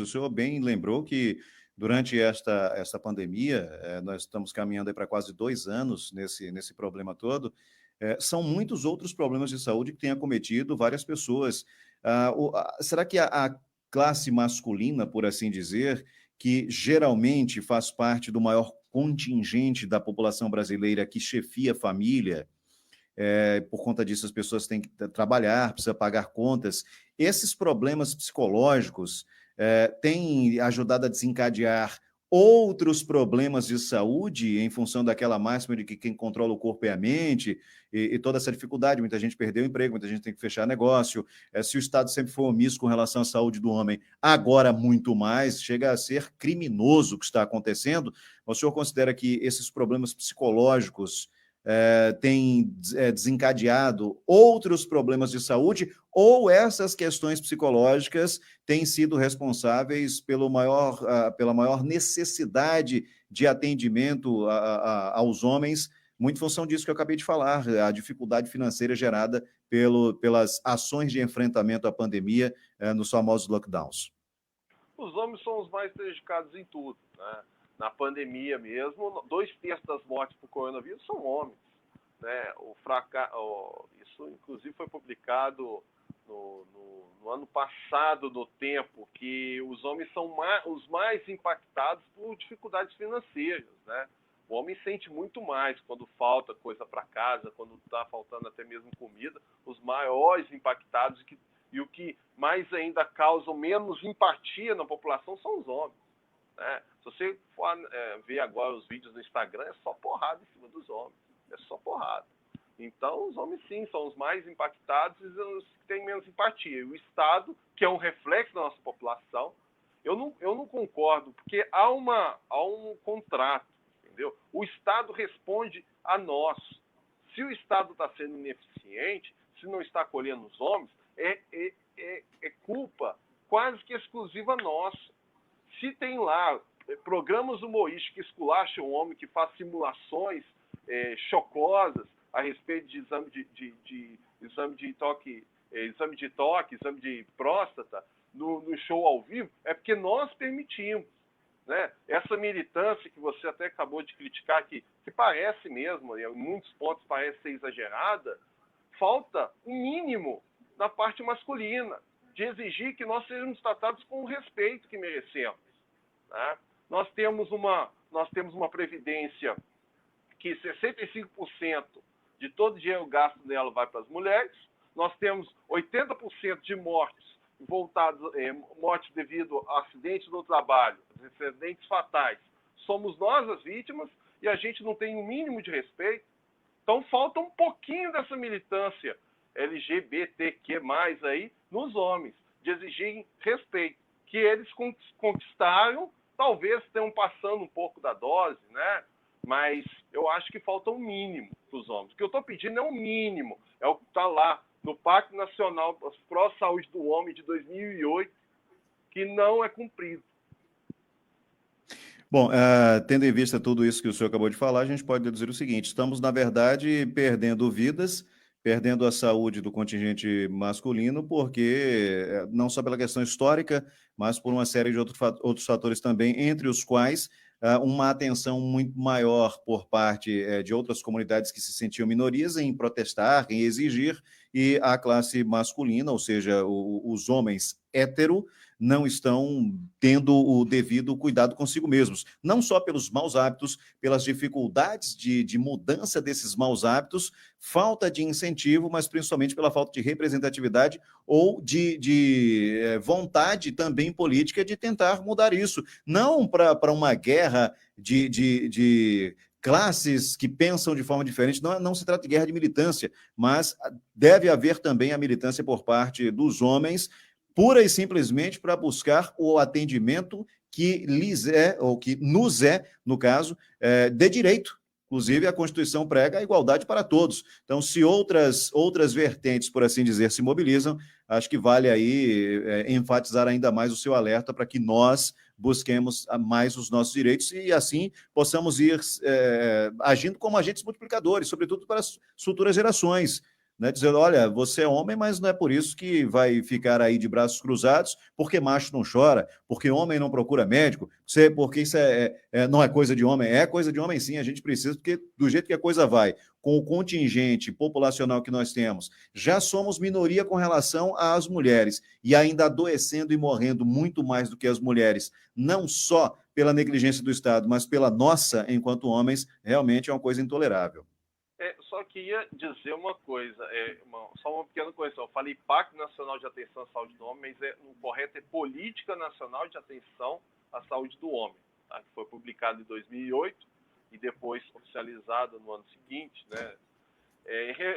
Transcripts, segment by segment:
O senhor bem lembrou que durante esta pandemia, nós estamos caminhando para quase 2 anos nesse problema todo, são muitos outros problemas de saúde que têm acometido várias pessoas. Será que a classe masculina, por assim dizer, que geralmente faz parte do maior contingente da população brasileira que chefia a família, por conta disso as pessoas têm que trabalhar, precisam pagar contas. Esses problemas psicológicos têm ajudado a desencadear outros problemas de saúde em função daquela máxima de que quem controla o corpo é a mente e toda essa dificuldade. Muita gente perdeu o emprego, muita gente tem que fechar negócio. Se o Estado sempre foi omisso com relação à saúde do homem, agora muito mais, chega a ser criminoso o que está acontecendo. O senhor considera que esses problemas psicológicos tem desencadeado outros problemas de saúde, ou essas questões psicológicas têm sido responsáveis pela maior necessidade de atendimento aos homens, muito em função disso que eu acabei de falar, a dificuldade financeira gerada pelas ações de enfrentamento à pandemia nos famosos lockdowns. Os homens são os mais prejudicados em tudo, né? Na pandemia mesmo, 2/3 das mortes por coronavírus são homens, né? Isso, inclusive, foi publicado no ano passado, no Tempo, que os homens são os mais impactados por dificuldades financeiras, né? O homem sente muito mais quando falta coisa para casa, quando está faltando até mesmo comida. Os maiores impactados e o que mais ainda causa menos empatia na população são os homens. Se você for ver agora os vídeos no Instagram, é só porrada em cima dos homens. É só porrada. Então, os homens, sim, são os mais impactados e os que têm menos empatia. E o Estado, que é um reflexo da nossa população, eu não concordo, porque há um contrato, entendeu? O Estado responde a nós. Se o Estado está sendo ineficiente, se não está acolhendo os homens, é culpa quase que exclusiva nossa. Se tem lá programas humorísticos que esculacham o homem, que faz simulações chocosas a respeito de exame de toque, exame de próstata no show ao vivo, é porque nós permitimos, né? Essa militância que você até acabou de criticar, que parece mesmo, em muitos pontos parece ser exagerada, falta o mínimo na parte masculina, de exigir que nós sejamos tratados com o respeito que merecemos. Né? Nós temos uma previdência que 65% de todo o dinheiro gasto nela vai para as mulheres. Nós temos 80% de mortes mortes devido a acidentes no trabalho, acidentes fatais. Somos nós as vítimas e a gente não tem o mínimo de respeito. Então falta um pouquinho dessa militância LGBTQ+, aí, nos homens, de exigirem respeito, que eles conquistaram, talvez tenham passando um pouco da dose, né? Mas eu acho que falta um mínimo para os homens. O que eu estou pedindo é um mínimo, é o que está lá no Pacto Nacional Pró-Saúde do Homem de 2008, que não é cumprido. Bom, tendo em vista tudo isso que o senhor acabou de falar, a gente pode deduzir o seguinte: estamos, na verdade, perdendo vidas, perdendo a saúde do contingente masculino, porque não só pela questão histórica, mas por uma série de outros fatores também, entre os quais uma atenção muito maior por parte de outras comunidades que se sentiam minorias em protestar, em exigir, e a classe masculina, ou seja, os homens hétero, não estão tendo o devido cuidado consigo mesmos, não só pelos maus hábitos, pelas dificuldades de mudança desses maus hábitos, falta de incentivo, mas principalmente pela falta de representatividade ou de vontade também política de tentar mudar isso, não para uma guerra de classes que pensam de forma diferente, não se trata de guerra de militância, mas deve haver também a militância por parte dos homens, pura e simplesmente para buscar o atendimento que lhes é, ou que nos é, no caso, de direito. Inclusive, a Constituição prega a igualdade para todos. Então, se outras vertentes, por assim dizer, se mobilizam, acho que vale aí enfatizar ainda mais o seu alerta para que nós busquemos mais os nossos direitos e, assim, possamos ir agindo como agentes multiplicadores, sobretudo para as futuras gerações. né, dizendo, olha, você é homem, mas não é por isso que vai ficar aí de braços cruzados, porque macho não chora, porque homem não procura médico, porque isso não é coisa de homem. É coisa de homem sim, a gente precisa, porque do jeito que a coisa vai, com o contingente populacional que nós temos, já somos minoria com relação às mulheres, e ainda adoecendo e morrendo muito mais do que as mulheres, não só pela negligência do Estado, mas pela nossa, enquanto homens, realmente é uma coisa intolerável. Só queria dizer uma coisa, só uma pequena correção. Eu falei Pacto Nacional de Atenção à Saúde do Homem, mas o correto é Política Nacional de Atenção à Saúde do Homem, tá? Que foi publicado em 2008 e depois oficializado no ano seguinte, né?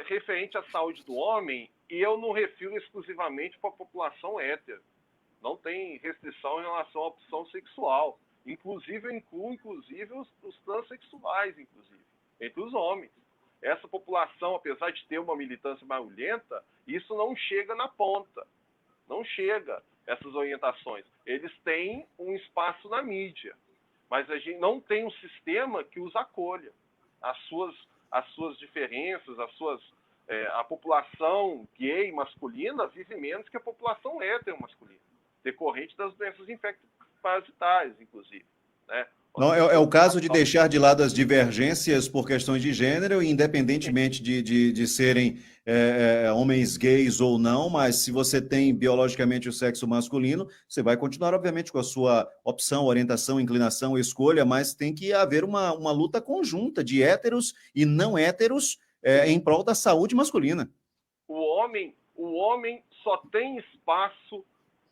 Referente à saúde do homem, eu não refiro exclusivamente para a população hétero. Não tem restrição em relação à opção sexual. Inclusive, eu incluo os transexuais, inclusive, entre os homens. Essa população, apesar de ter uma militância barulhenta, isso não chega na ponta. Não chega, essas orientações. Eles têm um espaço na mídia, mas a gente não tem um sistema que os acolha. As suas diferenças, a população gay masculina vive menos que a população hétero masculina, decorrente das doenças infecto-parasitárias, inclusive, né? Não, é o caso de deixar de lado as divergências por questões de gênero, independentemente de serem homens gays ou não, mas se você tem biologicamente o sexo masculino, você vai continuar, obviamente, com a sua opção, orientação, inclinação, escolha, mas tem que haver uma luta conjunta de héteros e não héteros em prol da saúde masculina. O homem só tem espaço,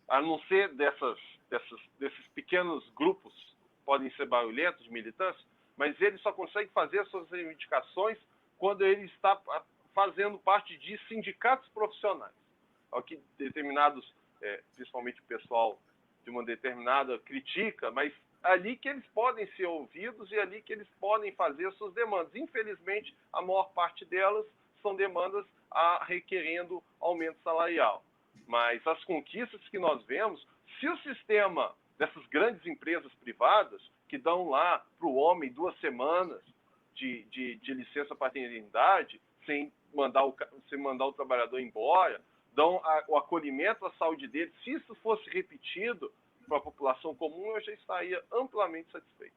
a não ser desses pequenos grupos, podem ser barulhentos, militantes, mas ele só consegue fazer as suas reivindicações quando ele está fazendo parte de sindicatos profissionais. Ao que determinados, principalmente o pessoal de uma determinada critica, mas ali que eles podem ser ouvidos e ali que eles podem fazer as suas demandas. Infelizmente, a maior parte delas são demandas requerendo aumento salarial. Mas as conquistas que nós vemos, se o sistema dessas grandes empresas privadas, que dão lá para o homem 2 semanas de licença paternidade, sem mandar o trabalhador embora, dão o acolhimento à saúde dele, se isso fosse repetido para a população comum, eu já estaria amplamente satisfeito.